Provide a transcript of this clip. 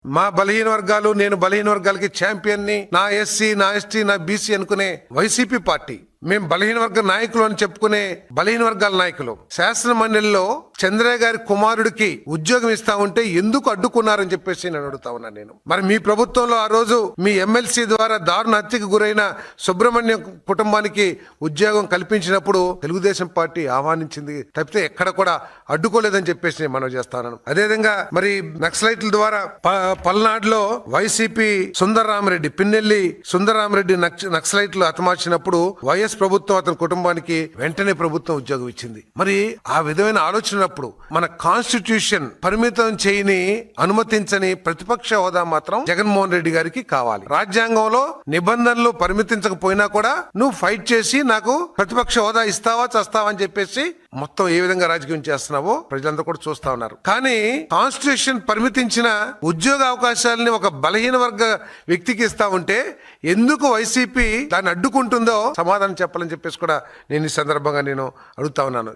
మా బలహీన వర్గాలు, నేను బలహీన వర్గాలకి ఛాంపియన్ని, నా ఎస్సీ, నా ఎస్టీ, నా బీసీ అనుకునే వైసీపీ పార్టీ, మేము బలహీన వర్గ నాయకులు అని చెప్పుకునే బలహీన వర్గాల నాయకులు శాసన మండలిలో చంద్రయ్య గారి కుమారుడికి ఉద్యోగం ఇస్తా ఉంటే ఎందుకు అడ్డుకున్నారని చెప్పేసి నేను అడుగుతా ఉన్నాను. నేను మరి మీ ప్రభుత్వంలో ఆ రోజు మీ ఎమ్మెల్సీ ద్వారా దారుణ హత్యకు గురైన సుబ్రహ్మణ్యం కుటుంబానికి ఉద్యోగం కల్పించినప్పుడు తెలుగుదేశం పార్టీ ఆహ్వానించింది తప్పితే ఎక్కడ కూడా అడ్డుకోలేదని చెప్పేసి నేను మనవి చేస్తాను. అదేవిధంగా మరి నక్సలైట్ల ద్వారా పల్నాడులో వైసీపీ సుందరరామరెడ్డి, పిన్నెల్లి సుందరరామరెడ్డి నక్సలైట్లు హతమార్చినప్పుడు వైఎస్ ప్రభుత్వం అతని కుటుంబానికి వెంటనే ప్రభుత్వం ఉద్యోగం ఇచ్చింది. మరి ఆ విధమైన ఆలోచనప్పుడు మన కాన్స్టిట్యూషన్ పరిమితం చేయని, అనుమతించని ప్రతిపక్ష హోదా మాత్రం జగన్మోహన్ రెడ్డి గారికి కావాలి. రాజ్యాంగంలో నిబంధనలు పరిమితించకపోయినా కూడా నువ్వు ఫైట్ చేసి నాకు ప్రతిపక్ష హోదా ఇస్తావా చస్తావా అని చెప్పేసి మొత్తం ఏ విధంగా రాజకీయం చేస్తున్నావో ప్రజలందరూ కూడా చూస్తా ఉన్నారు. కానీ కాన్స్టిట్యూషన్ పరిమితించిన ఉద్యోగ అవకాశాలని ఒక బలహీన వర్గ వ్యక్తికి ఇస్తా ఉంటే ఎందుకు వైసీపీ దాన్ని అడ్డుకుంటుందో సమాధానం చెప్పాలని చెప్పేసి కూడా నేను ఈ సందర్భంగా నేను అడుగుతా ఉన్నాను.